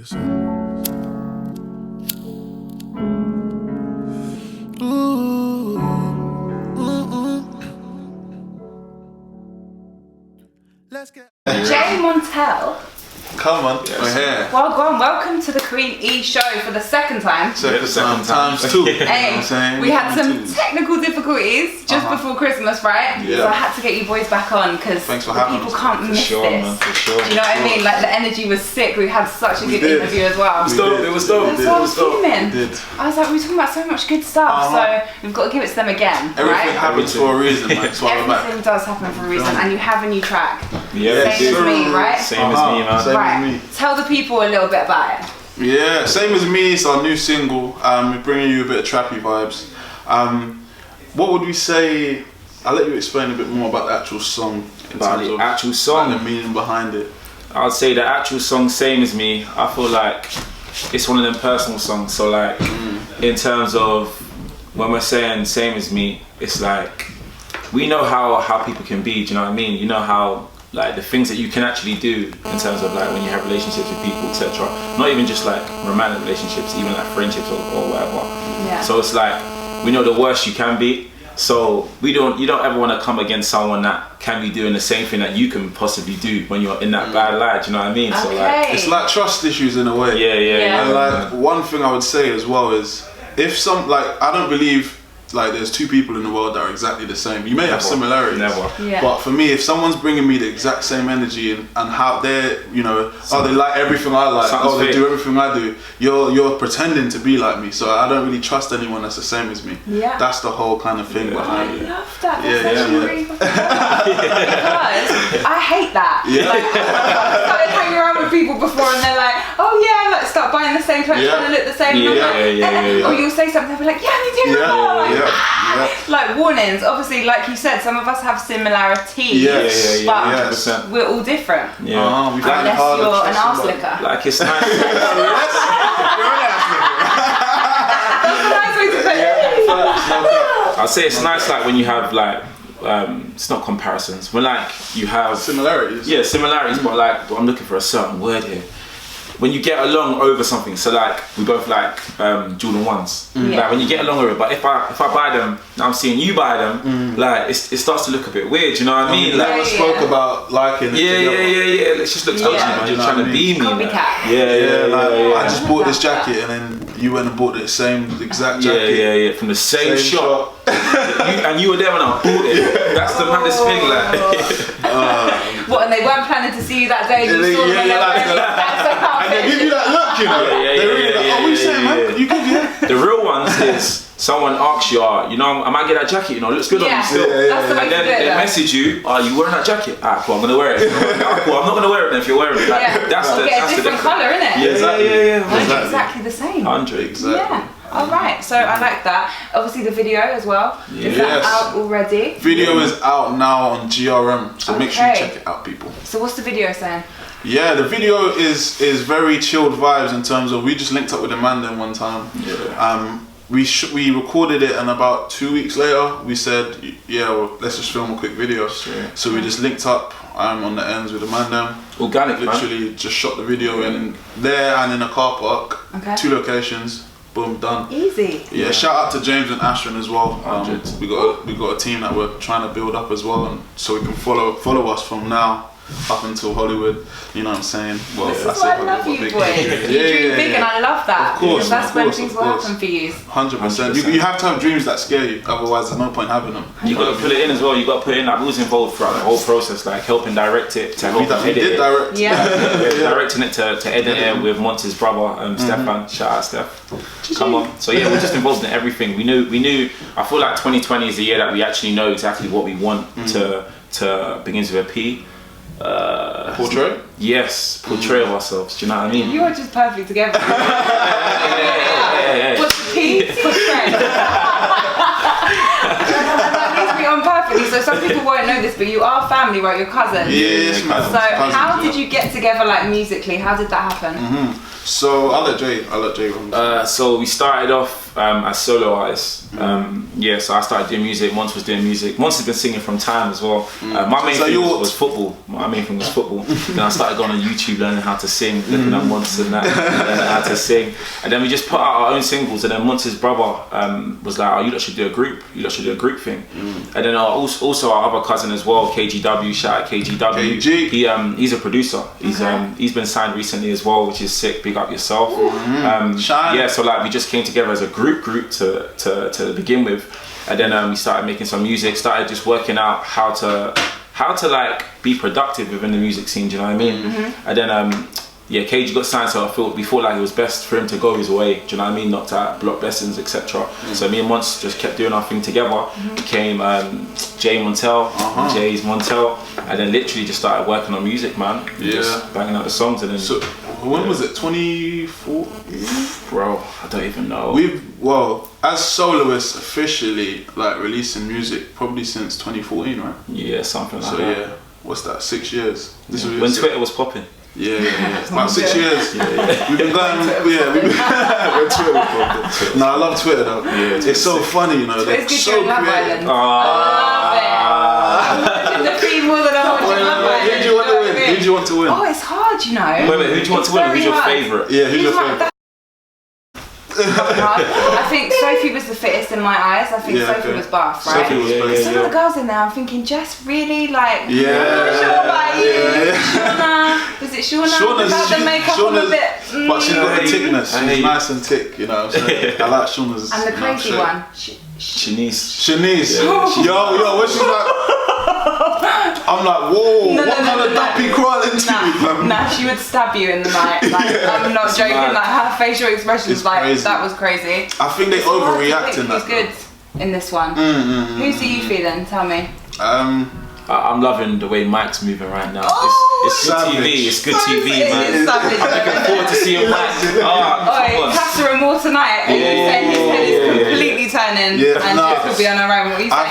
this one. Ooh, Let's get MNTL. Come on, we're here. Well gone. Welcome to the Queen E show for the second time. Second times two. Hey, we had some technical difficulties just before Christmas, right? Yeah. So I had to get you boys back on because people can't miss this. Man, for sure. Do you know what I mean? Like the energy was sick. We had such a good interview as well. It was dope. So I was fuming. I was like, we're talking about so much good stuff, so we've got to give it to them again. Everything happens for a reason, man. Everything does happen for a reason, and you have a new track. Yeah, Same as me, right? Same as me, man. Same Right. as me. Tell the people a little bit about it. Yeah, same as me. It's our new single. We're bringing you a bit of trappy vibes. What would we say? I'll let you explain a bit more about the actual song. About the actual song, and the meaning behind it. I'd say the actual song, same as me. I feel like it's one of them personal songs. So like, in terms of when we're saying same as me, it's like we know how people can be. Do you know what I mean? You know how like the things that you can actually do in terms of like when you have relationships with people, etc. Not even just like romantic relationships, even like friendships or whatever. Yeah. So it's like we know the worst you can be. So you don't ever want to come against someone that can be doing the same thing that you can possibly do when you're in that bad light. Do you know what I mean? Okay. So like It's like trust issues in a way. yeah. And like one thing I would say as well is if I don't believe like there's two people in the world that are exactly the same. You may have similarities, Yeah. but for me, if someone's bringing me the exact same energy and how they're, you know, they like everything I like, they do everything I do, you're pretending to be like me. So I don't really trust anyone that's the same as me. Yeah. That's the whole kind of thing behind it. I love that. That's Yeah, actually yeah. really because I hate that. Yeah. Like, I've started hanging around with people before and they're like, oh yeah, like start buying the same clothes, trying to look the same. And I'm like, or you'll say something, they'll be like, yeah, me too. Like warnings, obviously, like you said, some of us have similarities, but we're all different. Yeah. Unless you're an arse licker. Like it's nice. That's a nice way to put it. I'd say it's nice like when you have like it's not comparisons, when like you have similarities. Yeah, similarities, but like I'm looking for a certain word here. When you get along over something, so like we both like Jordan 1s. Like when you get along over it, but if I buy them, now I'm seeing you buy them, like it starts to look a bit weird. You know what I mean? Like we spoke about liking it together. Yeah. It just looks dodgy, man. You're trying to be me. Copycat. Yeah. I just bought this jacket and then you went and bought the same exact jacket. Yeah. From the same shop. And you were there when I bought it. That's the maddest thing, like. What, and they weren't planning to see you that day? And you saw them and and they give you that look, you know. They're really like, what are you saying, man? You good, yeah? The real ones is someone asks you, you know, I might get that jacket, you know, it looks good on you still. That's the way And then to do it, they message you, you wearing that jacket? Cool, I'm gonna wear it. Cool, I'm not gonna wear it then if you're wearing it. Like, that's get a different colour, innit? Yeah. Exactly the same. 100. Exactly. Yeah. Alright, so I like that. Obviously the video as well. Is that out already? Video is out now on GRM, so make sure you check it out, people. So what's the video saying? Yeah, the video is very chilled vibes in terms of we just linked up with the man then one time. We recorded it and about 2 weeks later we said, let's just film a quick video. So we just linked up on the ends with the man then. Organic, literally just shot the video in there and in a car park. 2 locations. Boom, done. Easy. Yeah, shout out to James and Ashton as well. We got a team that we're trying to build up as well, and so we can follow us from now up until Hollywood. You know what I'm saying? Well, this is why I love you, boys. You dream big, and I love that. Of course, that's when things will happen for you. 100%. You have to have dreams that scare you. Otherwise, there's no point having them. You got to put it in as well. You got to put in like we was involved throughout the whole process, like helping direct it to help edit it. Direct. Directing it to edit it with Monty's brother, Stefan. Shout out Steph. Come on. So yeah, we're just involved in everything. We knew. I feel like 2020 is the year that we actually know exactly what we want to begins with a P. Portray? Yes, portray of ourselves. Do you know what I mean? You are just perfect together. What's the P? Portray. That needs to be on perfectly. So some people won't know this, but you are family, right? You're cousins. Yes, man. So how did you get together, like musically? How did that happen? So I'll let Jay run. So we started off as solo artists. So I started doing music. Mons was doing music. Mons has been singing from time as well. My main thing was football. My main thing was football. Then I started going on YouTube, learning how to sing, looking at Mons and that, learning how to sing. And then we just put out our own singles. And then Mons' brother was like, "Oh, you lot should do a group. You lot should do a group thing." And then also our other cousin as well, KGW. Shout out KGW. KG. He's a producer. He's been signed recently as well, which is sick. Big up yourself. So like we just came together as a group to begin with, and then we started making some music. Started just working out how to like be productive within the music scene. Do you know what I mean? And then KG got signed, so we thought like it was best for him to go his way. Do you know what I mean? Not to block blessings, etc. So me and Mons just kept doing our thing together. Became Jay Montel, Jay's Montel, and then literally just started working on music, man. Just banging out the songs, and then. So when was it? 2014? Bro, I don't even know. As soloists officially like releasing music probably since 2014, right? Yeah, something like that. So yeah, what's that? 6 years. When Twitter was popping. Yeah. About 6 years. We've been going. When Twitter was popping. No, I love Twitter though. Yeah, it's so funny, you know. They're so creative. I love it. I'm watching the feed more than I'm watching Love Island. Who do you want to win? Oh, it's hard, you know. Wait, who do you want to win? Who's your favourite? Yeah, who's your favourite? I think Sophie was the fittest in my eyes. I think Sophie was buff, right? Sophie was buff. Some of the girls in there, I'm thinking, Jess really like. I'm Yeah. not sure about you. Shauna, was it Shauna? Without the makeup on a bit. But she's got the tickness. She's nice and tick, you know. So I like Shauna's. And the crazy one. Shanice. Yo, when she's like, I'm like, whoa, what kind of duppy crawling to me? Nah, she would stab you in the night. Like, I'm not joking. Like her facial expressions, like crazy. that was crazy. I think they overreact in that. Who's good in this one? Who's are you feeling? Tell me. I'm loving the way Mike's moving right now. It's good savage. TV. It's good TV, man. I'm looking forward to seeing Mike. Casa and more tonight. And you said his head is completely turning, and Jess will be on her own. What are you saying?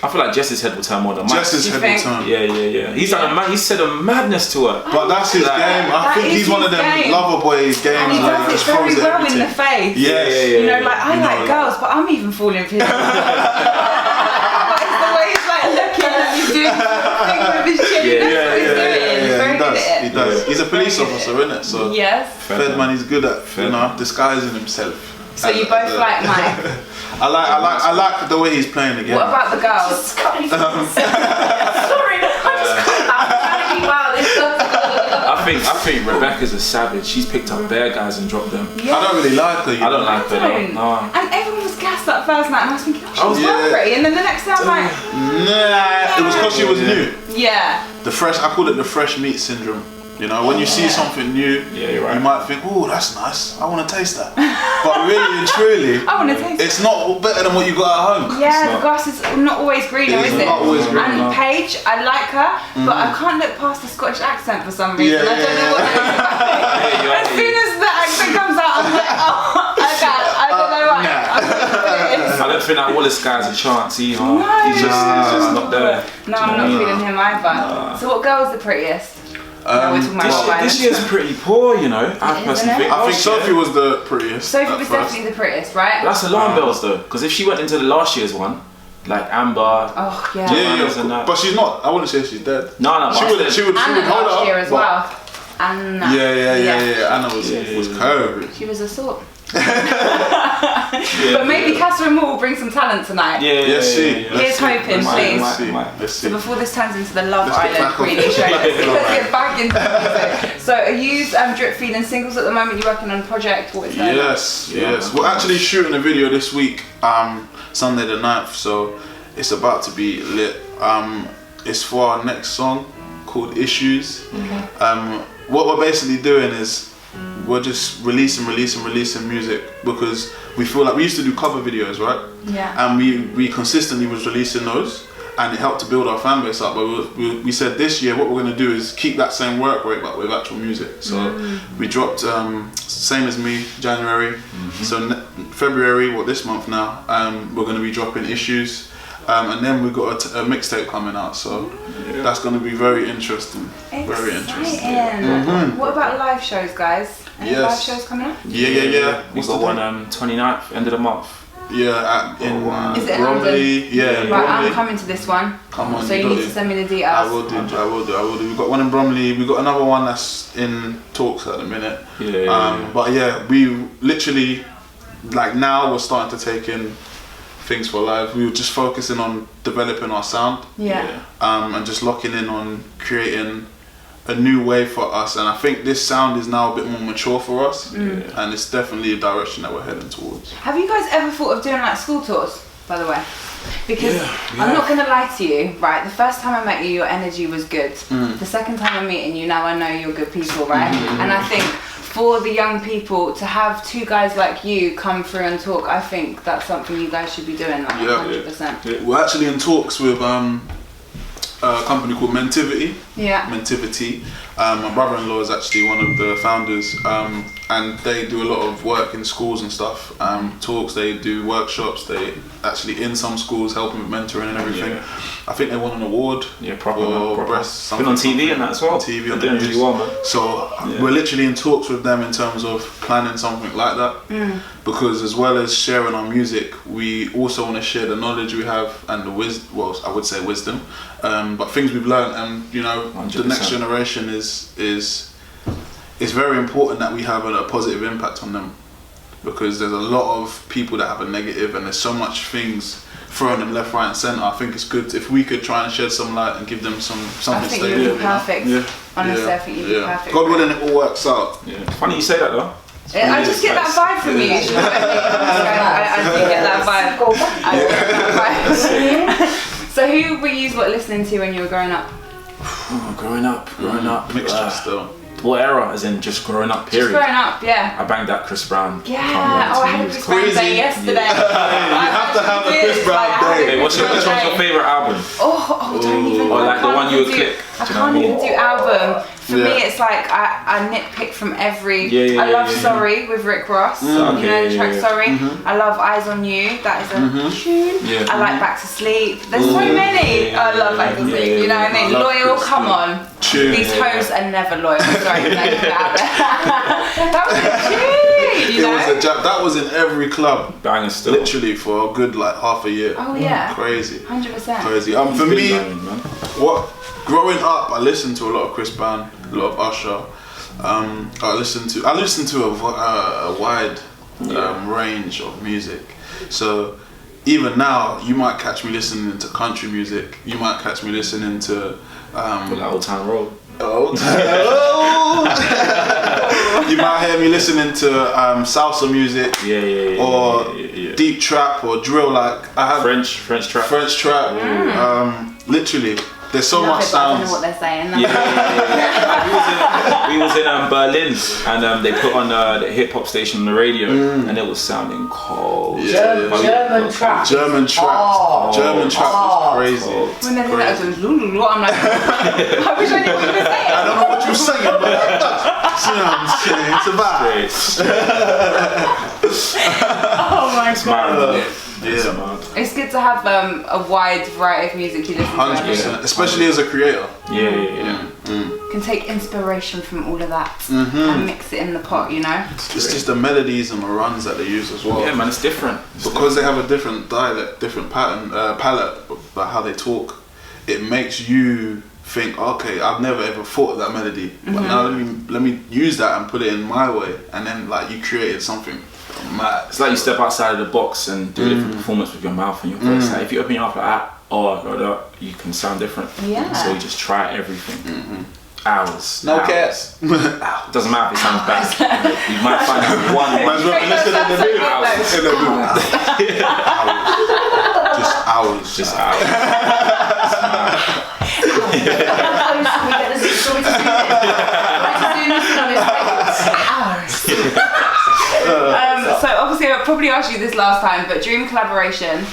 I feel like Jess's head will turn more than Mike's. Jess's head will turn. Yeah. He said a madness to her. But that's his game. I think he's one of them lover boy games. And he does it very well in the face. Yeah. You know, like I like girls, but I'm even falling for him. But it's the way he's like looking and he's doing the thing with his chin. He knows what he's doing. He's very good at it. He does. He's a police officer, isn't it? So Fedman, he's good at disguising himself. So you both like Mike. I like the way he's playing the game. What about the girls? Sorry, I'm just I think Rebecca's a savage. She's picked up bare guys and dropped them. Yeah. I don't really like her. I don't like her. No. And everyone was gassed that first night, and I was thinking, oh, she's well pretty. And then the next day, I'm like, nah. It was because she was new. Yeah. I call it the fresh meat syndrome. You know, when you see something new, you're right. You might think, oh, that's nice. I want to taste that. But really and truly, I want to taste it's not better than what you got at home. Yeah, the grass is not always greener, is it? Not always greener. And Paige, I like her, but I can't look past the Scottish accent for some reason. I don't know what it is. As soon as the accent comes out, I'm like, oh, I don't know why. I don't think that Wallace guy's a chance either. No. He's just not there. No, I'm not feeling him either. So what girl is the prettiest? This year's pretty poor, you know. I personally think. I think Sophie was the prettiest. Sophie was definitely the prettiest, right? But that's alarm bells though, because if she went into the last year's one, like Amber, yeah, but she's not. I wouldn't say she's dead. No, she would hold last up. year as well. Anna. Yeah. Anna was curvy. She was a sort. But maybe Catherine Moore will bring some talent tonight. Here's hoping, please. Let's see. So before this turns into the Love Island really show, let's get back into the music. So are you drip feeding singles at the moment? You're working on a project? What is that? Yes. We're actually shooting a video this week, Sunday the 9th. So it's about to be lit. It's for our next song called Issues. What we're basically doing is we're just releasing music because we feel like we used to do cover videos, right? Yeah. And we consistently was releasing those, and it helped to build our fan base up. But we said this year what we're going to do is keep that same work rate but with actual music. So we dropped Same As Me January. So February, this month now, we're going to be dropping Issues. And then we've got a mixtape coming out, so that's going to be very interesting. Exciting. What about live shows, guys? Any live shows coming up? Yeah. We got one 29th, end of the month. Yeah, in Is it in Bromley. London? Yeah, in Right, Bromley. I'm coming to this one. Come on, So you need to send me the details. I will do. We've got one in Bromley. We've got another one that's in talks at the minute. But yeah, we literally, like now we're starting to take in things for live. We were just focusing on developing our sound. And just locking in on creating a new way for us. And I think this sound is now a bit more mature for us. And it's definitely a direction that we're heading towards. Have you guys ever thought of doing like school tours, by the way? Because I'm not gonna lie to you, right? The first time I met you, your energy was good. The second time I'm meeting you, now I know you're good people, right? And I think for the young people to have two guys like you come through and talk, I think that's something you guys should be doing, like 100%. We're actually in talks with a company called Mentivity. Mentivity. My brother-in-law is actually one of the founders, and they do a lot of work in schools and stuff. Talks, they do workshops. They actually in some schools helping with mentoring and everything. I think they won an award. Proper. Breast. Been on TV and that as well. TV and doing really well, man. So we're literally in talks with them in terms of planning something like that. Because as well as sharing our music, we also want to share the knowledge we have and the wisdom. Well, I would say wisdom, but things we've learned, and you know, 100%. the next generation is very important that we have a positive impact on them, because there's a lot of people that have a negative, and there's so much things thrown them left, right, and centre. I think it's good if we could try and shed some light and give them something I think stable. you'd be perfect. Honestly, I think you'd be perfect. God willing, it all works out. Funny you say that though. I just get that vibe from you. You know what I do get that vibe. So who were you listening to when you were growing up? Growing up. Mixture still. What era? As in just growing up, period? Just growing up, yeah. I banged that Chris Brown. Yeah, I had a Chris Brown day yesterday. You have to have a Chris Brown day. Hey, what's your favourite album? Don't even. Or like the one you would click? I can't even do album. For me, it's like I nitpick from every. I love Sorry with Rick Ross. You know the track Sorry. I love Eyes on You. That is a tune. I like Back to Sleep. There's so many. I love Back to Sleep. You know what I mean? Loyal, come on. These hoes are never loyal. Sorry, that was a tune. You know? That was in every club. Banger still. Literally for a good like half a year. Oh yeah. Crazy. 100%. Crazy. For me, growing up, I listened to a lot of Chris Brown, a lot of Usher. I listened to a wide range of music. So even now, you might catch me listening to country music. You might catch me listening to Old Town Road. You might hear me listening to salsa music, or deep trap or drill. Like I have French trap. Literally. There's so much sounds. I don't know what they're saying. We was in Berlin, and they put on the hip hop station on the radio, and it was sounding cold. German trap. German trap was crazy. When they think that was Lulu, I'm like, I wish I knew what you were saying. I don't know what you're saying, but you know what I'm saying. It's about. Oh my god. Yeah. It's good to have a wide variety of music you listen to. 100%, especially as a creator. Can take inspiration from all of that and mix it in the pot, you know? It's just the melodies and the runs that they use as well. Yeah, man, it's different. Because they have a different dialect, different pattern, palette about how they talk. It makes you think, okay, I've never ever thought of that melody, but now let me use that and put it in my way, and then like you created something mad. It's like you step outside of the box and do a different performance with your mouth and your voice. Like if you open your mouth like that, you can sound different. Yeah. So you just try everything. Hours. No cats. It doesn't matter if it sounds bad. You might find out one. Just hours. So obviously I probably asked you this last time, but dream collaboration,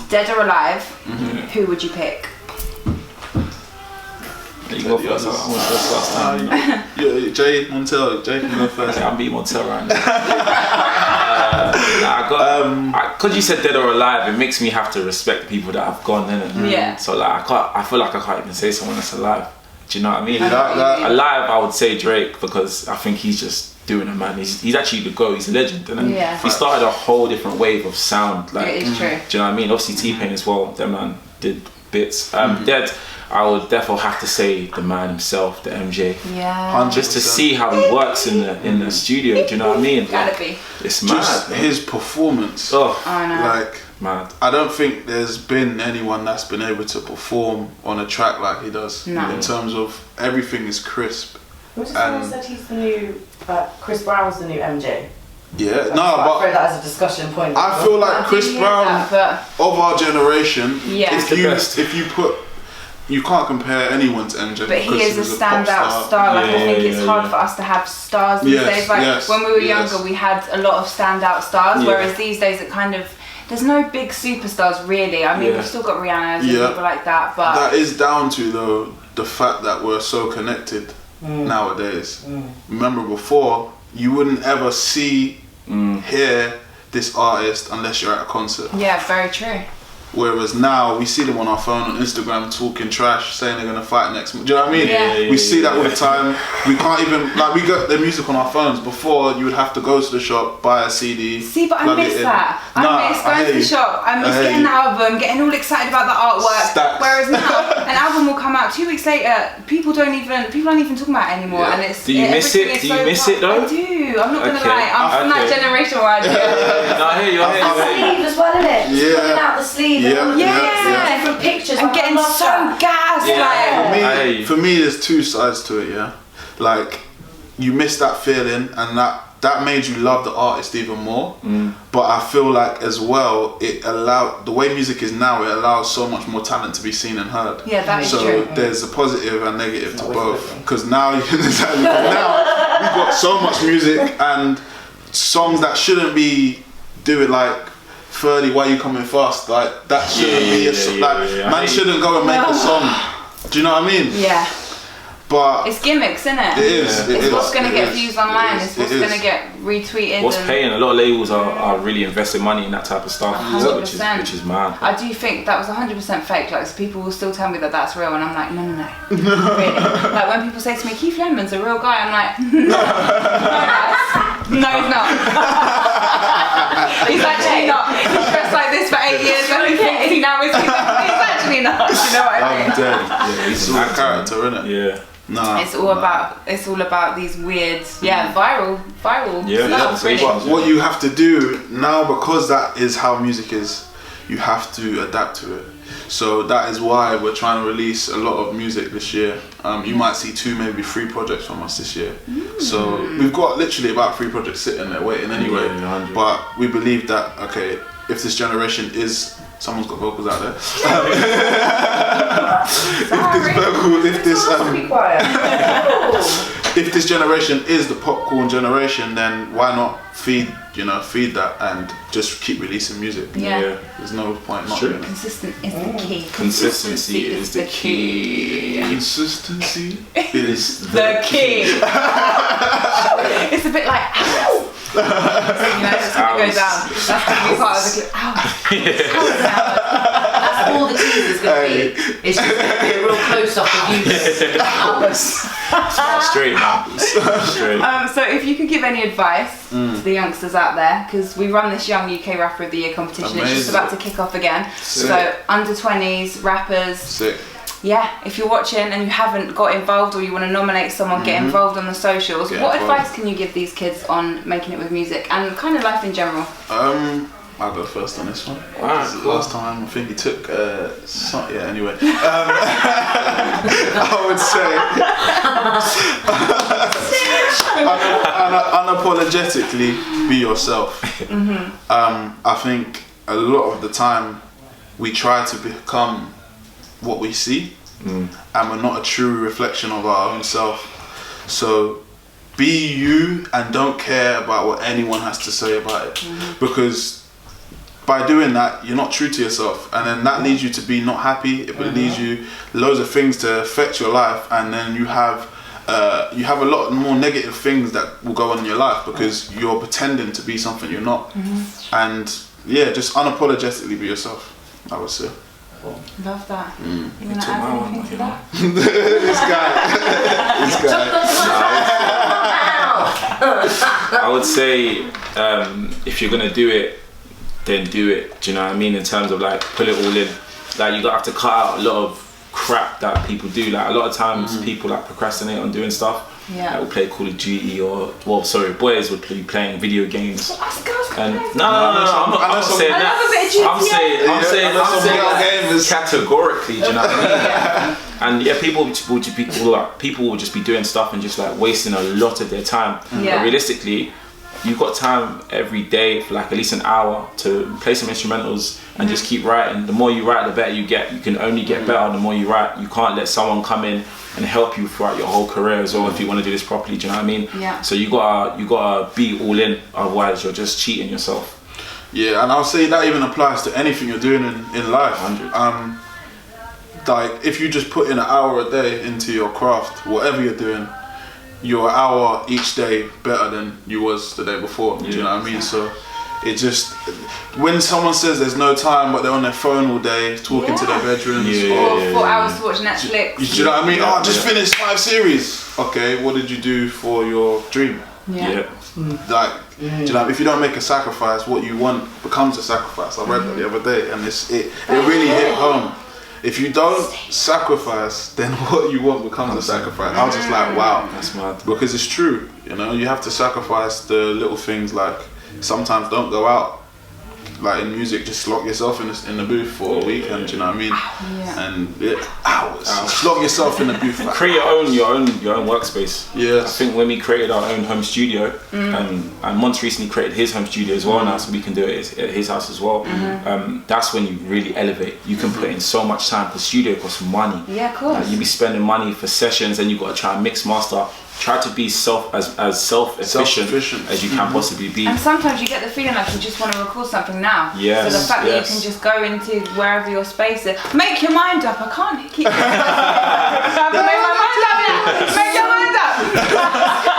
dead or alive, who would you pick? You go first. I went first last time. Jay Montel. Jay can go first. I'm being Montel right now. Because you said dead or alive, it makes me have to respect the people that have gone, innit? Yeah. So like, I feel like I can't even say someone that's alive. Do you know what I mean? Alive, I would say Drake, because I think he's just doing it, man. He's actually the GOAT. He's a legend, and Yeah. he started a whole different wave of sound. Like, It is true. do you know what I mean? Obviously T-Pain as well. That man did bits. Dead. I would definitely have to say the man himself, the MJ. Yeah. Just to see how he works in the studio. Do you know what I mean? Gotta be. It's mad. Just his performance. Oh, I know. Like, mad. I don't think there's been anyone that's been able to perform on a track like he does. No. In terms of everything is crisp. Was it someone said he's the new, Chris Brown's the new MJ? Yeah, I no, throw but that as a discussion point. I feel like I Chris do hear Brown that, but of our generation, Yeah. if the you best. if you put, you can't compare anyone to MJ. But he because is a was pop standout star. Like, I think it's hard yeah. for us to have stars these Yes, days. Like yes, when we were yes. younger, we had a lot of standout stars. Yeah. Whereas these days, it kind of there's no big superstars really. I mean, Yeah. we've still got Rihanna and Yeah. people like that. But That is down to though the fact that we're so connected nowadays. Remember before, you wouldn't ever see, hear this artist unless you're at a concert. yeah, very true. Whereas now we see them on our phone on Instagram talking trash, saying they're gonna fight next month. Do you know what I mean? Yeah. We see that all the time. We can't even like we got the music on our phones. Before you would have to go to the shop, buy a CD. See, but I plug it miss in. that. Nah, I miss going hear to the you. shop. I miss hear getting you. the album, getting all excited about the artwork. Stacks. Whereas now, an album will come out 2 weeks later. People aren't even talking about it anymore. Yeah. And it's Do you miss everything it? is Do you so miss fast. it though? I do. I'm not gonna Okay. lie. I'm from that Okay. generation where I do. No, I hear you. I hear you. The sleeve as well, isn't it? Yeah. Pulling out the sleeve Yeah, and all of yeah. different pictures. I'm Like, I getting love so that. gassed. Yeah. Like, I hear you. For me, there's two sides to it. Yeah, like you miss that feeling, and that made you love the artist even more. But I feel like as well, it allowed the way music is now. It allows so much more talent to be seen and heard. yeah, that is So true. there's a positive and negative to always both. different. Because now, now we've got so much music and songs that shouldn't be doing like 30. Why you coming fast? Like that shouldn't be a song. Like man shouldn't go and make a song. Do you know what I mean? Yeah, But it's gimmicks, isn't it? it is. It It's is, what's gonna it get is, views it online. is, It's what's it is. gonna get retweeted. What's and paying? A lot of labels are really investing money in that type of stuff, 100%. which is mad. I do think that was 100% fake. Like, so people will still tell me that that's real, and I'm like, no. Really? Like when people say to me, Keith Lemon's a real guy, I'm like, no, no, he's not. He's actually not. He's dressed like this for 8 years, and he thinks he now is. He's actually not. You know what I mean? I'm dead. Yeah, he's a character, isn't it? Yeah. Nah. It's all about these weird, viral Yeah, stuff, yeah, really. But what you have to do now, because that is how music is, you have to adapt to it. So that is why we're trying to release a lot of music this year. You might see 2, maybe 3 projects from us this year. So we've got literally about 3 projects sitting there waiting anyway. Yeah, 100. But we believe that, okay, if this generation is, someone's got vocals out there. Be quiet. If this generation is the popcorn generation, then why not feed that and just keep releasing music? Yeah. There's no point not True. doing it. Consistent is the key. Consistency is the key. Consistency is The key. It's a bit like ow. It's gonna go down. That's gonna be part of the clip. Ow. That's all the tease is going to be. It's just going to be a real close-up of you. Straight, man. Straight. So if you could give any advice to the youngsters out there, because we run this Young UK Rapper of the Year competition, it's just Amazing. about to kick off again. Sick. So under 20s, rappers, Sick. yeah, if you're watching and you haven't got involved or you want to nominate someone, get involved on the socials. Get What involved. advice can you give these kids on making it with music and kind of life in general? I'll go first on this one. Alright, This is the cool. last time I think he took anyway. I would say unapologetically be yourself. I think a lot of the time we try to become what we see, and we're not a true reflection of our own self. So be you and don't care about what anyone has to say about it, because by doing that you're not true to yourself, and then that leads you to be not happy. It leads you loads of things to affect your life, and then you have a lot more negative things that will go on in your life because you're pretending to be something you're not. And yeah, just unapologetically be yourself, I would say. Love that. You want to took add my one, anything to you know. that? This guy. I would say if you're gonna do it, then do it. Do you know what I mean? In terms of like put it all in. Like you have to cut out a lot of crap that people do. Like a lot of times people like procrastinate on doing stuff. Yeah. Like, will play Call of Duty boys would be playing video games. Us girls can And play. no, I'm not saying I that. love a bit of GTA. I'm saying gamers. categorically. Do you know what I mean? And yeah, people will just be doing stuff and just like wasting a lot of their time. Yeah. But realistically, you've got time every day for like at least an hour to play some instrumentals and just keep writing. The more you write, the better you get. You can only get better the more you write. You can't let someone come in and help you throughout your whole career as well if you want to do this properly. Do you know what I mean? Yeah. So you gotta be all in. Otherwise, you're just cheating yourself. Yeah, and I'll say that even applies to anything you're doing in life. 100. Like if you just put in an hour a day into your craft, whatever you're doing, you're an hour each day better than you was the day before. Do you know what I mean? So it just, when someone says there's no time but they're on their phone all day talking to their bedrooms Or 4 hours to watch Netflix. do you know what I mean? Yeah, I just finished 5 series. Okay, what did you do for your dream? Yeah. Like, do you know, if you don't make a sacrifice, what you want becomes a sacrifice. I read that the other day, and it really hit home. If you don't sacrifice, then what you want becomes a sacrifice. I was just like, wow, That's mad. because it's true. You know, you have to sacrifice the little things. Like sometimes don't go out. Like in music, just lock yourself in the booth for a weekend. You know what I mean? Yeah. And hours. Just lock yourself in the booth. Like, Create your own workspace. Yes. I think when we created our own home studio, and Monty recently created his home studio as well now, so we can do it at his house as well. That's when you really elevate. You can put in so much time because studio costs money. Yeah, of course. Like, you be spending money for sessions, and you got to try and mix master. Try to be as self-efficient as you can possibly be. And sometimes you get the feeling like you just want to record something now. Yes, So the fact that you can just go into wherever your space is, make your mind up. I can't keep. I haven't made my mind up yet. Make your mind up.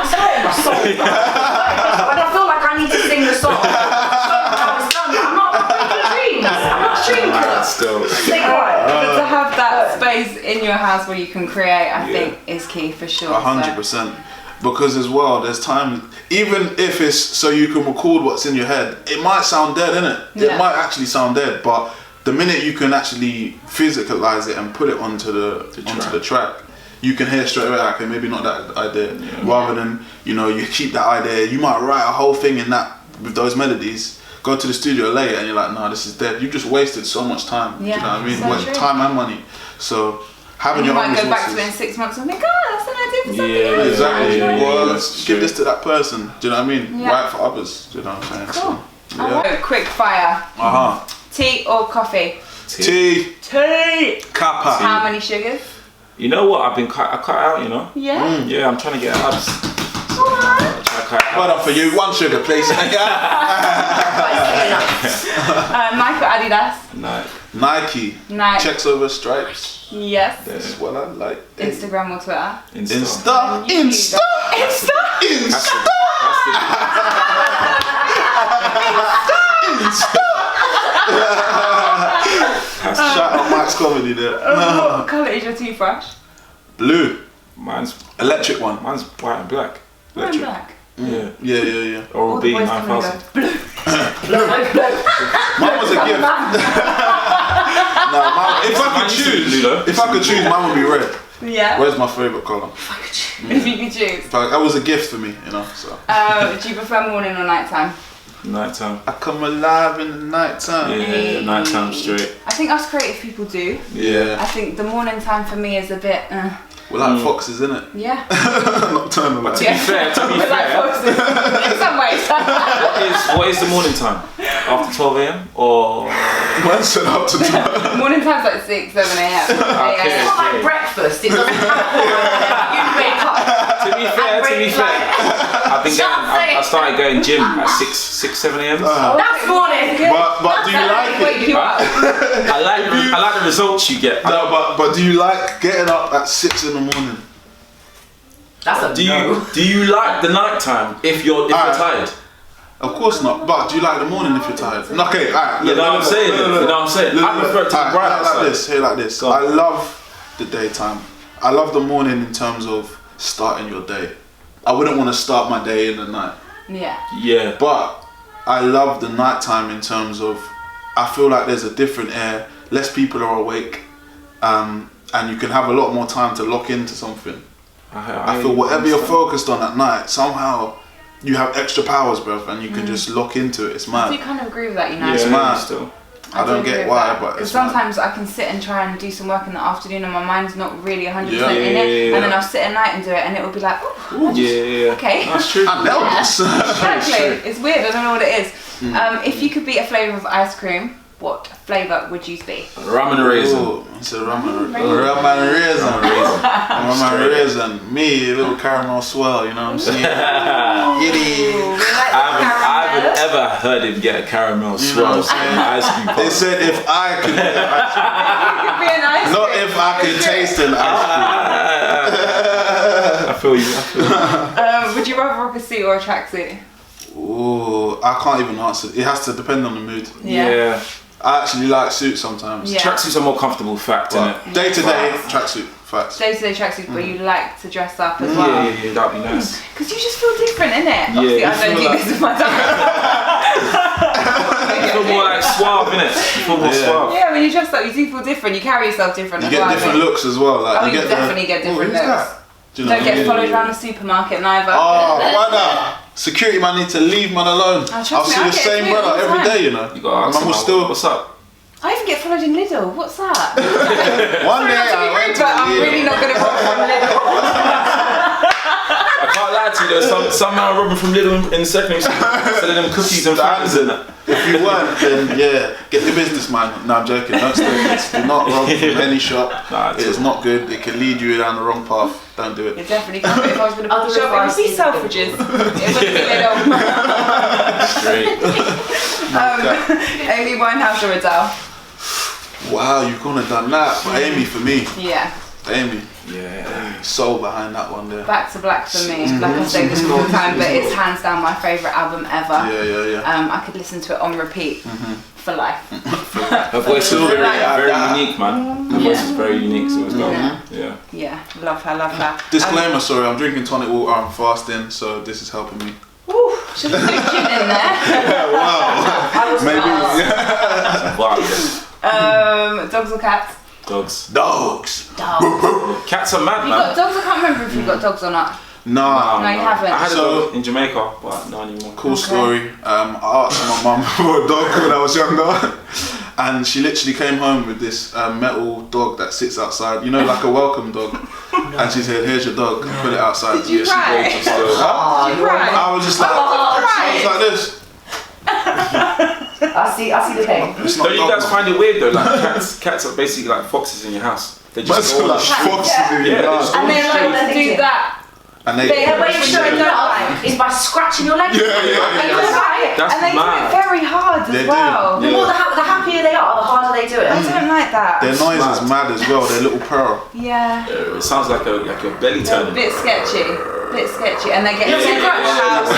It's hurting my soul. And I feel like I need to sing the song. I'm not dreams. I'm not dream killer. Still. But to have that space in your house where you can create, I think is key for sure. 100%. Because as well, there's times, even if it's so you can record what's in your head, it might sound dead, innit? Yeah. It might actually sound dead, but the minute you can actually physicalize it and put it onto the track, you can hear straight away, okay, maybe not that idea. Rather than, you keep that idea, you might write a whole thing in that with those melodies. Go to the studio later and you're like, no, this is dead. You just wasted so much time. Yeah, do you know what I mean? so true. Time and money. So having And you your own might go resources. back to it in 6 months and think, oh, that's an idea for something Yeah, else. Exactly. Yeah, Well, that's give true. this to that person. Do you know what I mean? Yeah. Write for others. Do you know what I'm saying? Cool. So, yeah. Quick fire. Tea or coffee? Tea. Tea. Kappa. How many sugars? You know what? I cut out. Yeah. Yeah, I'm trying to get abs. Alright. Try to cut out. Well done for you. 1 sugar, please. Nike or Adidas? Nike. Nike. Checks over stripes. Yes. That's what I like. Instagram or Twitter? Insta. Insta. Shout out Mike's comedy there. What colour is your toothbrush? Blue. Mine's Electric one. white and black. Red and black. Yeah. Yeah. All Oral the B boys come and 9000. go, blue. Mine was a gift. If I could choose, mine would be red. Yeah. Red's my favourite colour. If you could choose. That was a gift for me, so. Do you prefer morning or nighttime? Nighttime. I come alive in the nighttime. Yeah, nighttime straight. I think us creative people do. Yeah. I think the morning time for me is a bit. We're like foxes, innit? Yeah. Nocturnal. To be fair, We're like foxes in some ways. what is the morning time? After 12 a.m. or? Man said up to 12. Morning time's like 6, 7 a.m. It's not like breakfast. It doesn't happen you wake up. To be fair, I started going gym at 6, 7 a.m. That's morning. But do you like Wake it? you up. I like the results you get. No, but do you like getting up at 6 in the morning? That's a Do you like the night time if you're tired? Of course not. But do you like the morning if you're tired? Okay, alright. You know what I'm saying? I prefer it to be bright outside. Like this. I love the daytime. I love the morning in terms of starting your day. I wouldn't want to start my day in the night. Yeah. But I love the nighttime in terms of, I feel like there's a different air, less people are awake, and you can have a lot more time to lock into something. I feel whatever you're focused on at night, somehow you have extra powers, bruv, and you can just lock into it. It's mad. I do kind of agree with that, you know. It's mad. Still. I don't get why, but it's sometimes I can sit and try and do some work in the afternoon and my mind's not really 100% in it, Yeah. and then I'll sit at night and do it, and it will be like, oh, okay. That's true. I nailed this. Exactly. It's weird. I don't know what it is. If you could be a flavour of ice cream, what flavour would you be? Rum and raisin. Ooh, it's a rum and raisin. Me, a little caramel swirl, you know what I'm saying? Giddy. I haven't ever heard him get a caramel swirl ice cream. They said if I could get ice cream. You could be an ice cream. Not if I could taste an ice I feel you. Would you rather rock a suit or a tracksuit? cream. Ooh, I can't even answer. It has to depend on the mood. Yeah. I actually like suits sometimes. Yeah. Tracksuits are more comfortable, fact, innit? But day to day, tracksuit, facts. Day-to-day tracksuits, but you like to dress up as well. Yeah, that'd be nice. Because you just feel different, innit? Yeah, Obviously, you I don't feel do like- this with my time. You feel more like suave, innit? You feel more suave. Yeah, when you dress up, you do feel different. You carry yourself different You as well. get different looks as well. Like, Oh, you get definitely get different who's looks. that? Do you know Don't what I get mean? followed around the supermarket neither. Oh, why not? Security man need to leave man alone. trust I'll me, see I the get same it brother all the every time. day, you know. You gotta ask Man him, will still. what's up? I even get followed in Lidl. What's that? One day I went to But I'm Lidl. really not going to rock from Lidl. I can't lie to you, there's some man robbing from Lidl in secondary school, selling them cookies and fries and that. If you weren't, then yeah, get the business, man. No, I'm joking. Don't steal this. Do not rob from any shop. Nah, It is not good. It can lead you down the wrong path. Don't do You it. definitely can't. If I was going to Other put a shop, it would be advice is- Selfridges. It wouldn't be Lidl. Straight. Amy Winehouse or Adele? Wow, you've gone and done that. But Amy for me. Yeah. Amy. Yeah. Soul behind that one there. Back to Black for me. Like I say this all the time, but it's hands down my favourite album ever. Yeah. I could listen to it on repeat for life. Her voice is very, very unique, man. Her voice is very unique, so as well. Yeah. Yeah, love her. Disclaimer, sorry, I'm drinking tonic water, I'm fasting, so this is helping me. Should have put gin in there. Wow. I was Maybe. Wow. Dogs or cats? Dogs. Dogs. Cats are mad, You got man. dogs? I can't remember if you've got dogs or not. Nah. No, you haven't. I had a So- dog in Jamaica, but not anymore. Cool story. I asked my mum for a dog when I was younger, and she literally came home with this metal dog that sits outside, you know, like a welcome dog. And she said, "Here's your dog. Put it outside." Did you cry? She still, huh? Did you cry? I was just like, I was like this. I see the pain. It's not Don't you dog, guys man. find it weird though? Like cats are basically like foxes in your house. They Man's just go like foxes in your Yeah, house. And they like to do thinking. that. And They The way Yeah. of showing Yeah. love is by scratching your legs. Yeah. That's And they do mad. it very hard They as do. well. The more the happier they are, the harder they do it. I don't like that. Their noise is mad as well. Their little purr. Yeah. It sounds like your belly They're a turning. bit sketchy. And they get Yeah, fed in your house.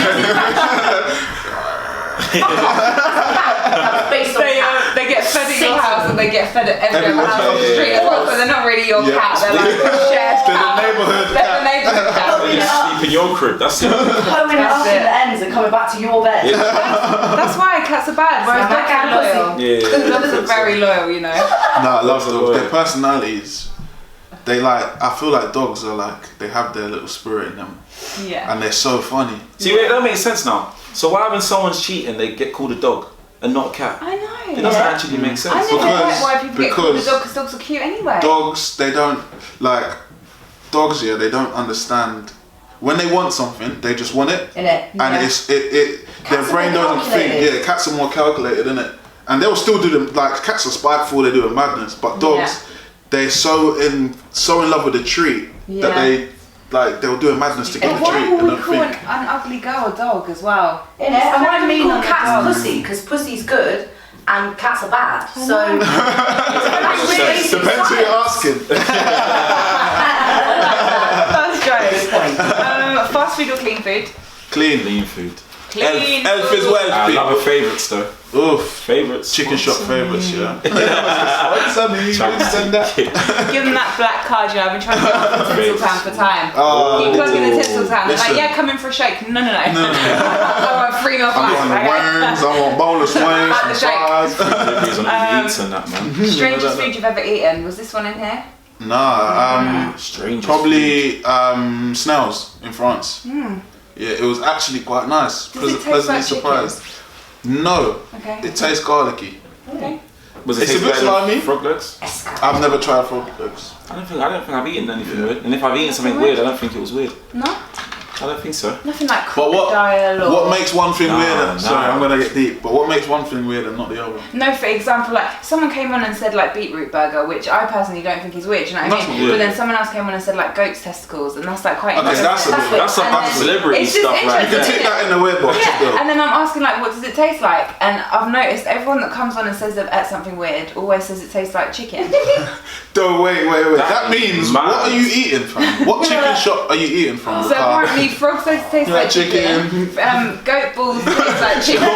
That's based on cat. They get fed at your house and they get fed at every other Everyone's house on the house. street as well. So they're not really your Yeah. cat. They're like a shared They're the cat. neighbourhood They're the cat. neighbourhood cat. You sleep in your crib, that's it. Combing it up That's in it. the ends and coming back to your bed. That's why cats are bad. Whereas So dogs are my cat loyal. Dogs are very loyal, you know. No, I love Dogs are dogs. loyal. Their personalities. They like. I feel like dogs are like. They have their little spirit in them, Yeah. and they're so funny. See, wait, that makes sense now. So why when someone's cheating, they get called a dog and not a cat? I know. It doesn't actually make sense. I never Because- get why people get called a because dog because dogs are cute anyway. Dogs, they don't like. Dogs, yeah, they don't understand. When they want something, they just want it, Innit? and Yeah. their Cats are brain more doesn't think. calculated. Yeah, cats are more calculated, innit? And they'll still do them. Like cats are spiteful, they do a madness, but dogs, they're so in love with the treat that they'll do a madness to get But the why treat. will And we don't call an think. ugly girl a dog as well? Innit? And why do we call on the cats dog? pussy? Because pussy's good and cats are bad. So that's really Depends who you're asking. That's great. Fast food or clean food? Clean. Lean food. Clean Elf is food. well. I love a favourites though. Oof. Favourites. Chicken shop favourites, yeah. Send that. Give them that black card, you know, I've been trying to get off the Tinseltown for time. Oh. Keep plugging the Tinseltown. They're like, Listen. yeah, come in for a shake. No. I want 3 meal I want flights. worms, I want boneless wings, Like the some fries. Deliveries on Uber Eats and that, man. Strangest food you've ever eaten. Was this one in here? Nah, Strange. probably snails in France. Yeah, it was actually quite nice. Does it taste Pleasantly like surprised. No, Okay. it tastes garlicky. Okay. Was it It's a taste bit better than slimy. frog legs? I've never tried frog legs. I don't think I've eaten anything weird. And if I've eaten something weird, I don't think it was weird. No? I don't think so. Nothing like But crocodile or... what makes one thing weird? Nah. Sorry, I'm gonna get deep. But what makes one thing weird and not the other? No, for example, like someone came on and said like beetroot burger, which I personally don't think is weird, you know what I That's mean? weird. But then someone else came on and said like goat's testicles, and that's like quite Okay, interesting. that's a And then celebrity it's just stuff right You can interesting, take isn't that it? in the weird box. Yeah, Still. and then I'm asking like, what does it taste like? And I've noticed everyone that comes on and says they've ate something weird always says it tastes like chicken. No, wait. That means mad. what are you eating from? What chicken shop are you eating from? So apparently frogs taste like chicken. Goat balls taste like chicken.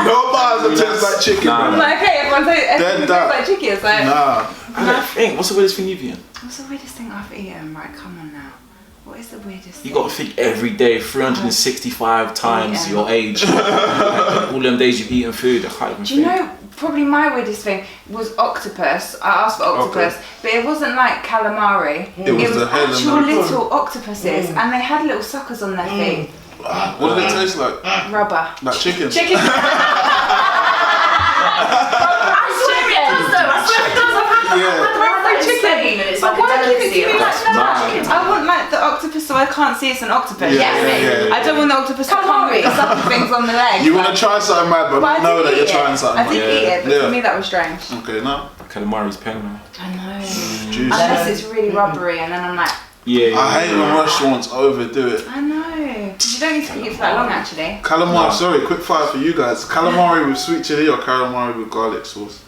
No bars that taste like chicken. Nah. I'm like, okay, everyone tastes like chicken. So Nah. I don't think. What's the weirdest thing you've eaten? what's the weirdest thing I've eaten? Right, come on now. What is the weirdest You thing? got to think every day, 365 times Yeah. your age. Like, all them days you've eaten food. I can't even Do you think. know, probably my weirdest thing was octopus. I asked for octopus, but it wasn't like calamari. It was the head and actual the- little octopuses, and they had little suckers on their feet. What did it taste like? Rubber. Like chicken. Chicken. I swear it does though. I swear it does. I've had Yeah. that in Spain and it's like a Why give it delicacy. to me like mad. that? I want like the octopus so I can't see it's an octopus. Yeah. I don't want the octopus to come with the sucker things on the legs. You want to try something mad, but I know did that you're eat trying it. something I did mad. eat it, but Yeah. for me that was strange. Okay, no. Calamari's pain, man. I know. Juicy. Unless it's really rubbery and then I'm like, Yeah. I hate when restaurants overdo it. I know. Because you don't need to eat it for that long actually. Calamari, sorry, quick fire for you guys. Calamari with sweet chili or calamari with garlic sauce?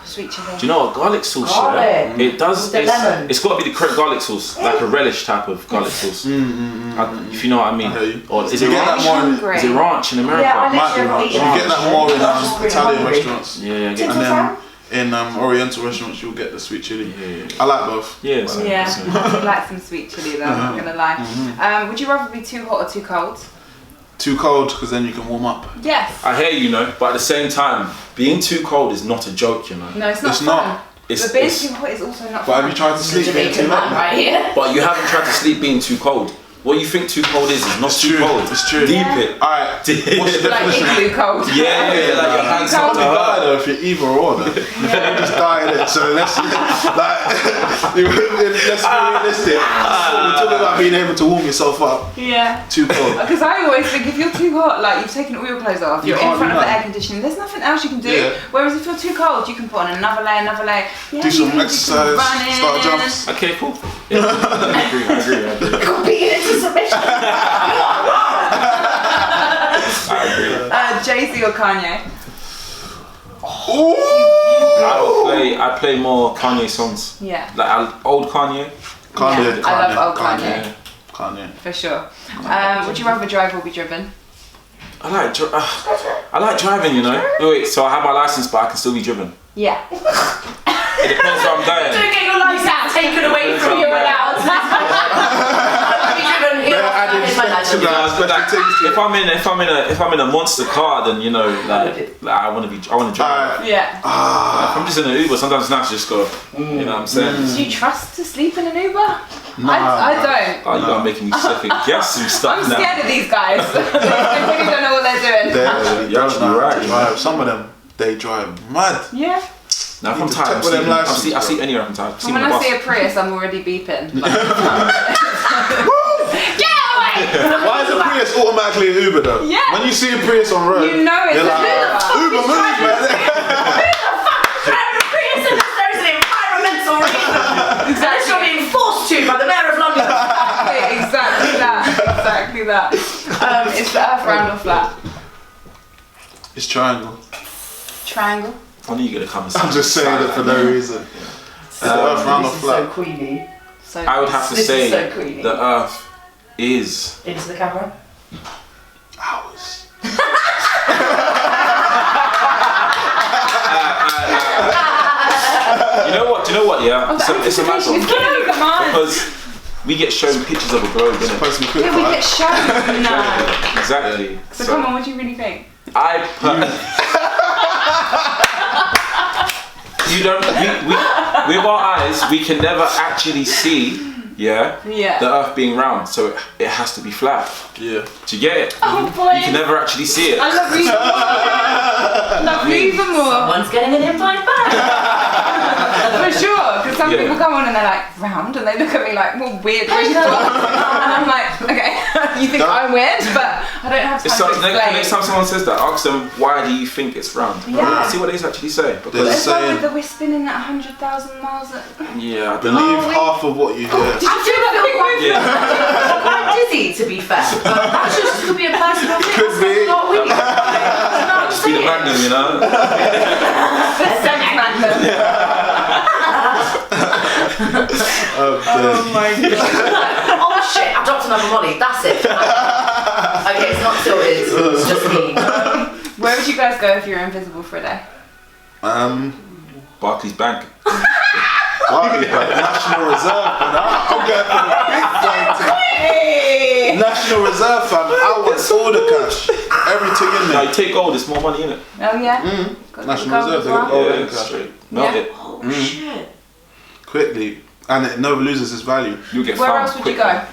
Sweet chili. Do you know what garlic sauce? Garlic. Yeah, it does. With the lemon. It's got to be the correct garlic sauce, like a relish type of garlic sauce. If you know what I mean. I hear you. Or is You it get that ranch? more in, Hungry. Is it ranch in America? Yeah, I might be literally wrong. eat You it. get that more in I'm really Italian hungry. restaurants. Yeah, get And that. then in Oriental restaurants, you'll get the sweet chili. Yeah. I like both. Yeah. So, Yeah, so- I do like some sweet chili though, I'm not gonna lie. Would you rather be too hot or too cold? Too cold, because then you can warm up. Yes. I hear you know, but at the same time, being too cold is not a joke, you know. No, it's not It's fun. not. But being too hot is also not But fun. have you tried to sleep being too Jamaican man hot? right here. But you haven't tried to sleep being too cold. What you think too cold is not It's too true. cold. It's true. Deep Yeah. it. Alright, Deep. what's the Like definition? igloo cold. Yeah, like your hands Cold. up to You her. die though if you're either or though. You just die in it. So let's let's be realistic. We're talking about being able to warm yourself up. Yeah. Too cold. Because I always think if you're too hot, like you've taken all your clothes off, You you're in can't front do of the that. air conditioning, there's nothing else you can do. Yeah. Whereas if you're too cold, you can put on another layer. Yeah, Do some you can exercise, running. start jumps. Okay, cool. Yeah, I agree. Beating into submission. I agree. Jay-Z or Kanye? Ooh. I play more Kanye songs. Yeah. Like old Kanye. Kanye. Yeah, I love old Kanye. Yeah. Kanye. For sure. Would you rather drive or be driven? I like driving, you know. Wait, so I have my license, but I can still be driven. Yeah. It depends where I'm going. Don't get your license taken away from you allowed. Added spec to that. If I'm in a monster car, then you know, like I want to drive. Alright. Yeah. If I'm just in an Uber, sometimes it's nice to just go. You know what I'm saying? Do you trust to sleep in an Uber? Nah. I don't. Oh, you are making me second guess some stuff I'm now. scared of these guys. They really don't know what they're doing. They You're don't actually know how right, to you drive. Some of them, they drive mad. Yeah. Now if I'm to tired, check I'm with them sleeping. licenses, I sleep anywhere. I'm tired. And when I see a Prius, I'm already beeping. Like, get away! Why is a Prius automatically an Uber though? Yeah. When you see a Prius on road, You know it's you're an like, Uber. Uber, move, man. Driving a Prius unless there's an environmental reason. Unless you're being forced to by the Mayor of London. exactly that. Is the Earth round or flat? It's triangle. Triangle. I knew you were gonna come and say I'm just saying it for no reason. Is the Earth round or This is so flat? queenie. So I would have to This is say so creepy. the Earth is. Into the camera. Ours. You know what? Yeah, Oh, it's a matter of come on. because we get shown pictures of a globe, innit? Supposed to be quick, Yeah, we right? get shown. No. Exactly. So come on, what do you really think? You don't. We with our eyes, we can never actually see. Yeah. The Earth being round, so it has to be flat. Yeah. Do you get it? Oh boy. You can never actually see it. I love you. Love you even more. Someone's getting an invite back. For sure, because some Yeah. people come on and they're like round, and they look at me like, well, weird. And I'm like, okay, you think I'm weird, but I don't have time It's to like, explain. next time someone says that, ask them why do you think it's round. Yeah. See what they actually say. There's Because a It's like saying, that we're spinning at 100,000 miles. yeah, believe half of what you hear. Did you feel that big wave? yeah. Quite dizzy, to be fair. But that just could be a personal thing. Could be. Not with you. Just be random, you know. Oh my god. Oh shit, I dropped another molly. That's it. Okay, it's not tilted. It's just me. Where would you guys go if you were invisible for a day? Barclays Bank. National Reserve, but I'm going for the big thing. Hey! National Reserve, fam. I want all the cash, everything in Now there. you take gold, it's more money in it. Oh yeah? Got National gold Reserve, as they well? got gold Yeah, and cash straight. Melt Yeah. it. Oh shit. quickly, and it never loses its value. You'll get Where found else would you quickly. go?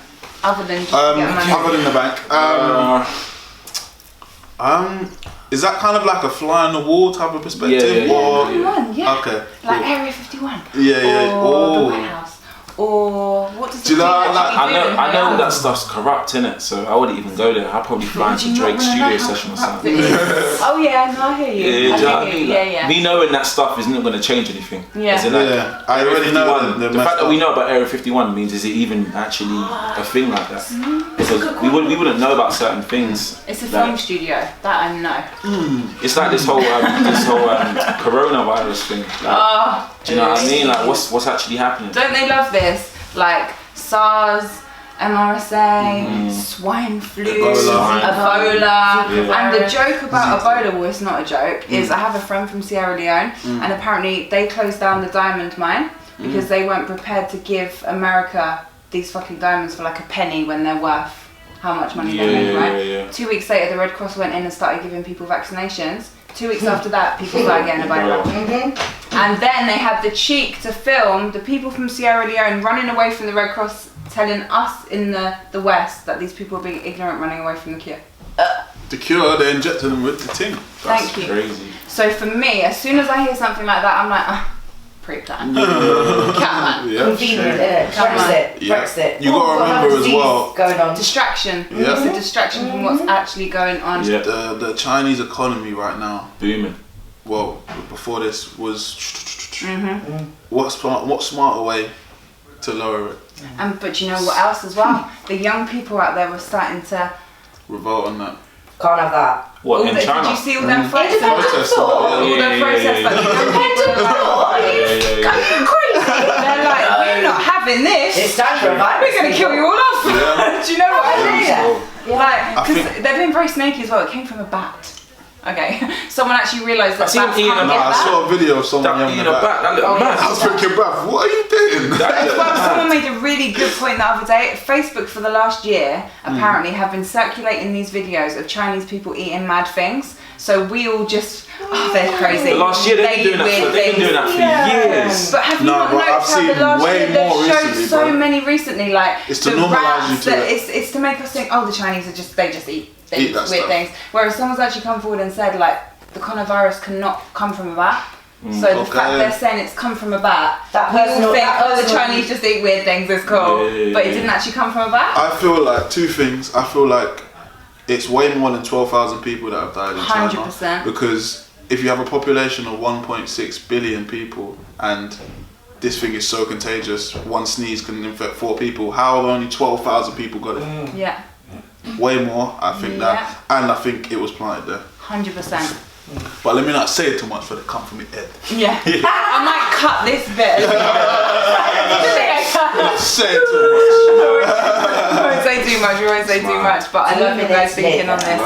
Other than just get money? Other than the bank. Is that kind of like a fly on the wall type of perspective? Yeah. Or, Yeah. Okay. Like cool. Area 51. Yeah. Or the White House. Or what does Do you the know, Queen like, actually do? I know all that stuff's corrupt, innit? So I wouldn't even go there. I'd probably fly Would into you not Drake's wanna studio know how session or corrupt something. it is? Oh yeah, no, I hear you. Yeah, do you know what I I hear mean? you. Like, Yeah. me knowing that stuff isn't going to change anything. Yeah. As in, like, Yeah, I Area already know 51, they're the fact messed that we up. know about Area 51 means is it even actually a thing like that? Because we wouldn't know about certain things. It's a Like, film studio, that I know. It's like this whole coronavirus thing. Like, Oh, do you know what I mean? Like, what's actually happening? don't they love this? Like SARS, MRSA, swine flu, Ebola. Ebola. Yeah. And the joke about Ebola, well, it's not a joke, is I have a friend from Sierra Leone, and apparently they closed down the diamond mine because they weren't prepared to give America these fucking diamonds for like a penny when they're worth how much money they make, right? Yeah. 2 weeks later, the Red Cross went in and started giving people vaccinations. 2 weeks after that, people started getting Ebola. And then they had the cheek to film the people from Sierra Leone running away from the Red Cross, telling us in the West that these people are being ignorant, running away from the cure. The cure, they injected them with the thing. Thank you. Crazy. So for me, as soon as I hear something like that, I'm like, pre-planned. Come on. Yeah. Convenient, innit? Come on. Brexit. Yeah. Brexit. You gotta remember as disease well- Going on. Distraction. Yeah. It's a distraction from what's actually going on. Yeah. The Chinese economy right now, Booming. well, before this was. What smarter way to lower it? But you know what else as well? The young people out there were starting to. Revolt on that. Can't have that. What, in Did China? you see all them fights? Independent Protest thought. about it. All the protests that the young people Independent are like, thought. Are you Yeah. crazy? they're like, we're not having this. It's time for a virus. We're going to kill you all off. Yeah. Do you know what I mean? Yeah. Like, I because think- they've been very snaky as well. It came from a bat. Okay, someone actually realised that I seen bats him eating can't a get I that. saw a video of someone That yelling eating a about. bat, that little Oh, yeah. I bat. was thinking, bruv, what are you doing? As well, someone made a really good point the other day. Facebook for the last year apparently have been circulating these videos of Chinese people eating mad things. So we all just, they're crazy. The last year they've been doing that for years. But have you No, not but noticed I've how seen the last way year they've more showed recently, so bro. many recently, like It's to the normalise rats you to that it. it's to make us think, oh, the Chinese are just eat things, that weird stuff. things. Whereas someone's actually come forward and said like the coronavirus cannot come from a bat. So the Okay. fact they're saying it's come from a bat, That we all personal- think, that oh, the personal- Chinese just eat weird things, it's cool. Yeah. But it didn't actually come from a bat. I feel like two things. I feel like it's way more than 12,000 people that have died in China. 100%. Because if you have a population of 1.6 billion people and this thing is so contagious, one sneeze can infect 4 people, how have only 12,000 people got it? Yeah, Way more, I think Yeah. that. And I think it was planted there. 100%. But let me not say it too much for it come from the head. Yeah. I might cut this bit. Say too We won't say too much, but I love you guys thinking on this.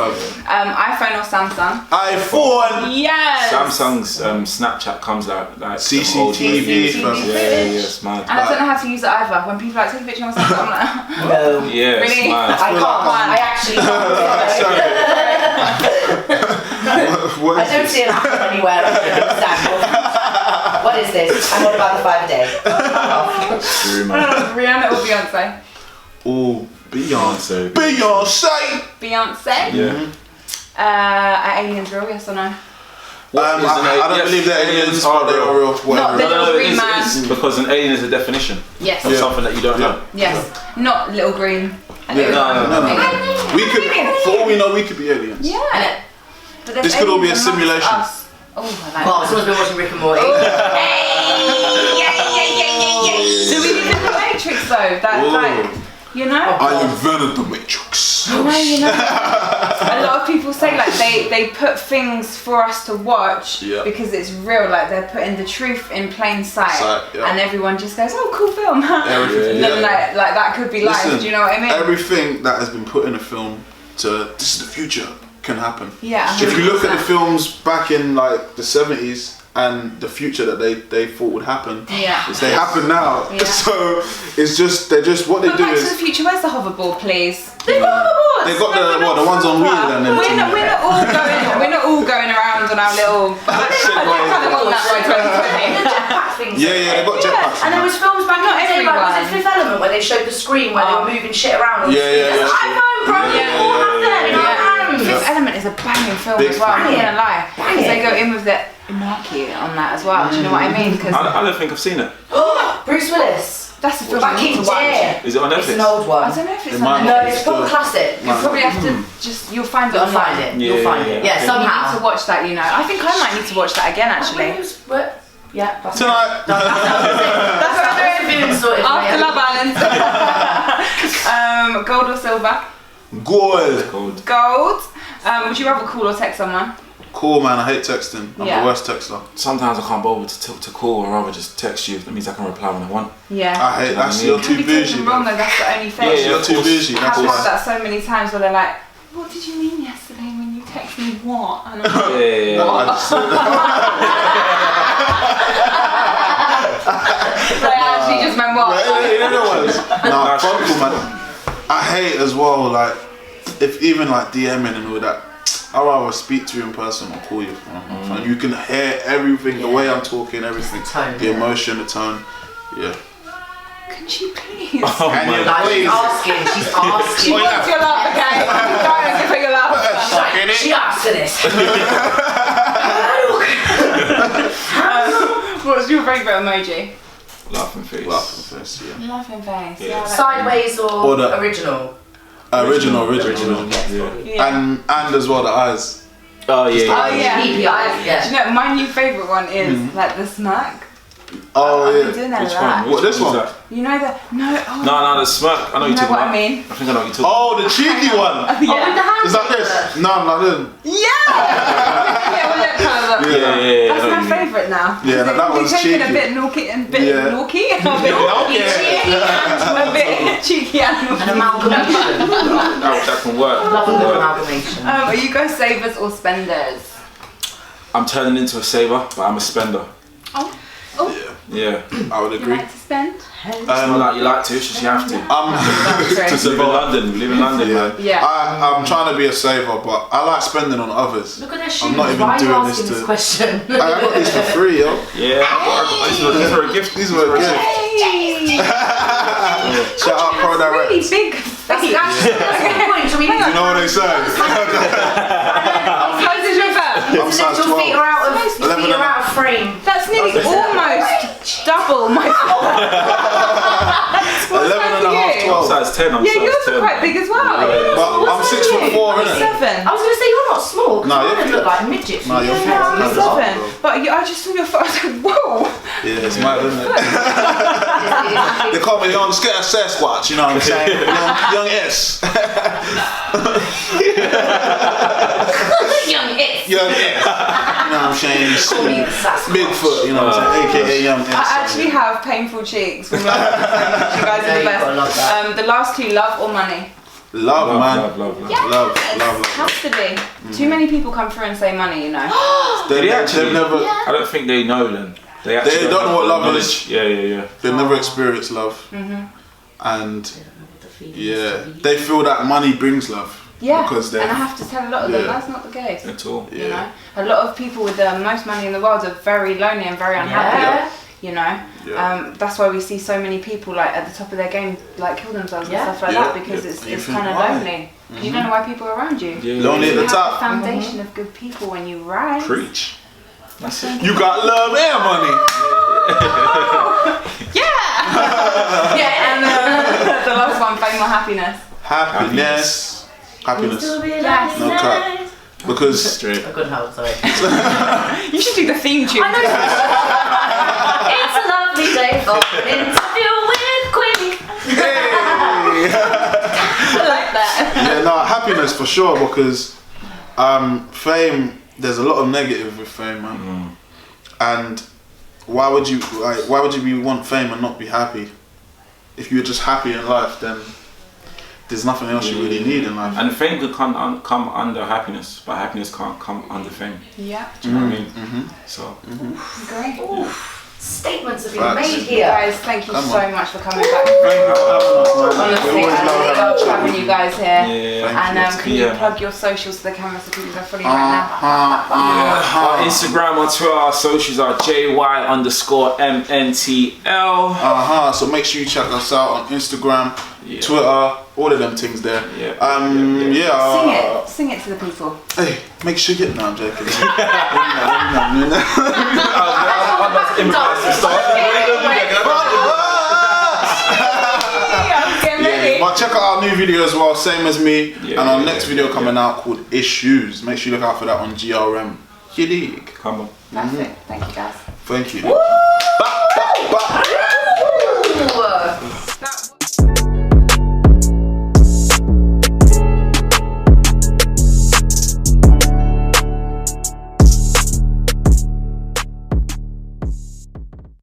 iPhone or Samsung? much. iPhone. Yes! Samsung's Snapchat comes out like CCTV. Yeah, it's mad. And I don't know how to use it either. When people like take a picture of myself, I'm like, No. Yeah, Really? it's mad. I can't. I actually can't. What I is don't this? see an app anywhere. I don't understand. What is this? I'm on about the 5 a day. True, man. Rihanna or Beyonce? Oh, Beyonce. Beyonce? Yeah. Are aliens real, yes or no? I don't believe that aliens are real. Not Whatever. the little green man. it's because an alien is a definition Yes. of something that you don't know. Yes. Not little green. No. We could, for all we know, we could be aliens. Yeah. But there's This could all be a aliens amongst simulation. us. Oh, I like Well, that. someone's been watching Rick and Morty. Do we live in the Matrix though? That like, you know? I invented the Matrix. No, you know. A lot of people say like they put things for us to watch because it's real. Like they're putting the truth in plain sight, and everyone just goes, "Oh, cool film." Everything. And then, like that could be life. Listen, Do you know what I mean? Everything that has been put in a film to this is the future can happen. Yeah. If you look at the films back in like the 70s and the future that they thought would happen, they happen now. Yeah. So it's just what they But do Back to the is Future, where's the hoverboard, please? they got the ones on wheel and We're everything. not all going around on our little. I kind of want that by 2020. Jetpack things. Yeah, they got jetpacks. And there was films back in the day, like, was it Fifth Element, where they showed the screen where they were moving shit around? Yeah. iPhone, bro, you all have that in our hands. Fifth Element is a banging film Big as well. I'm not banging. gonna lie, because they go in with the Inaki on that as well. Do you know what I mean? Because I don't think I've seen it. Bruce Willis. that's the film Back you need in to watch. day. Is it on It's Netflix? an old one. I don't know if it's It might on No, Netflix. it's proper classic. You probably have to you'll find it You'll online. find it. Yeah, You'll find yeah, it. yeah. Yeah, You somehow. need to watch that, you know. I think I might need to watch that again actually. Yeah, that's Tonight. That's what I'm doing sorted. After Love Island. Gold or silver? Gold. Called. Gold. Would you rather call or text someone? Cool, man. I hate texting. I'm Yeah. the worst texter. Sometimes I can't bother to call, or rather just text you. That means I can reply when I want. Yeah. I hate that. You're Can too be bougie, taken wrong man. though, that's the only thing. Yeah, You're of too course. bougie. That's I've had why. that so many times where they're like, what did you mean yesterday when you text me what? And I'm like, Yeah. No, I just they actually just meant what? Nah, fuck you, man. I hate as well, like, if even like DMing and all that. I'd rather speak to you in person or call you from my phone. You can hear everything, the way I'm talking, everything, tone, the emotion, the tone. Yeah. Could you please? Oh And my your Like, voice. she's asking. She wants your love, okay? Go and give her your love. She asked for this. What's your favourite emoji? Laughing face. Laughing face, yeah. Laughing face. Yeah. Yeah. I like Sideways Or or the- original? Original. Yeah. Yeah. And as well the eyes. Oh yeah. Oh yeah. Sleepy eyes, yeah. Do you know my new favourite one is like the smirk. Oh I've been yeah. doing that Which a lot. one? What, this Which one? is that? You know the no. Oh, No, the smirk. I know You you're know talking what I about. mean? I think I know what you're talking about. Oh, the cheeky one. Oh, with the yeah. hand. Is that this? No, I'm not doing. Yeah. Yeah. Well, lip colour. Yeah. That's my favourite now. Yeah, that We're one's taking a cheeky. bit naughty and bit Yeah. naughty. A bit a bit cheeky and An naughty. amalgamation. That can work. Love a good amalgamation. Are you guys savers or spenders? I'm turning into a saver, but I'm a spender. Oh. Yeah. I would You agree. like to spend? It's not like you like to, it's just you have to. I'm To live in London, we live in London, man. Yeah. I'm trying to be a saver, but I like spending on others. Look at their shoes. I'm not even Why are you doing asking this this to. question? I got these for free, yo. Yeah, these were a gift. These were a gift. Hey. Shout out Pro Direct. Really big. That's the point. So we need You to know what they say? How close is your foot? I'm size your feet 12. are out of 11 feet are out of frame. That's nearly almost double my foot. 11 and a half, 12. Size 10, I'm Yeah, size yours 10. are quite big as well. But I'm 6'4", innit? 7. I was gonna say you're not small. No, Because you're- you look like midgets. No, you're Yeah, fat. I'm That's 7. bro. But I just saw your foot. I was like, whoa. Yeah, it's mad, isn't it? They call me young Sasquatch, you know what I'm saying? Young S. Young it. Young S. You know what I'm saying? Call me the Sasquatch. Bigfoot, you know what I'm saying? AKA Young S. I actually have painful cheeks from laughing so much. You guys are the gotta love best. that. The last two, love or money? Love, man. Yes, Love. has to be. Too many people come through and say money, you know. They've actually? never, I don't think they know then. They actually don't know what love knowledge. is. Yeah. they've never experienced love. And yeah, they feel that money brings love. Yeah, Because and I have to tell a lot of them that's not the case. At all. You know, a lot of people with the most money in the world are very lonely and very unhappy. Yeah. You know, that's why we see so many people like at the top of their game like kill themselves and stuff like that because it's think, kind of why? lonely. You don't know why people are around you. Lonely at You the have top. the foundation of good people when you rise. Preach. That's it. You got love and money. Yeah, and the last one, fame or happiness. Happiness. Yes. No cap. Because Straight. I couldn't help, sorry. You should do the theme tune. I know. It's a lovely day for an interview with Queenie. I like that. yeah, no, happiness for sure. Because fame, there's a lot of negative with fame, man. And why would you want fame and not be happy? If you're just happy in life, then there's nothing else you really need in life. And fame could come under happiness, but happiness can't come under fame. Yeah. Do you know what I mean? So. Great. Statements have been Facts. made here. Guys, thank you Come so on. much for coming back. We Honestly, always I love love having you guys here. Yeah. And can you plug your socials to the camera so people can follow you right now? Our Instagram, our Twitter, our socials are JY_MNTL. So make sure you check us out on Instagram, Twitter, all of them things there. Sing it to the people. Hey, make sure you get. No, I'm joking. But check out our new video as well, same as me, and our next video coming out called Issues. Make sure you look out for that on GRM. You dig? Come on. That's it. Thank you guys. Thank you.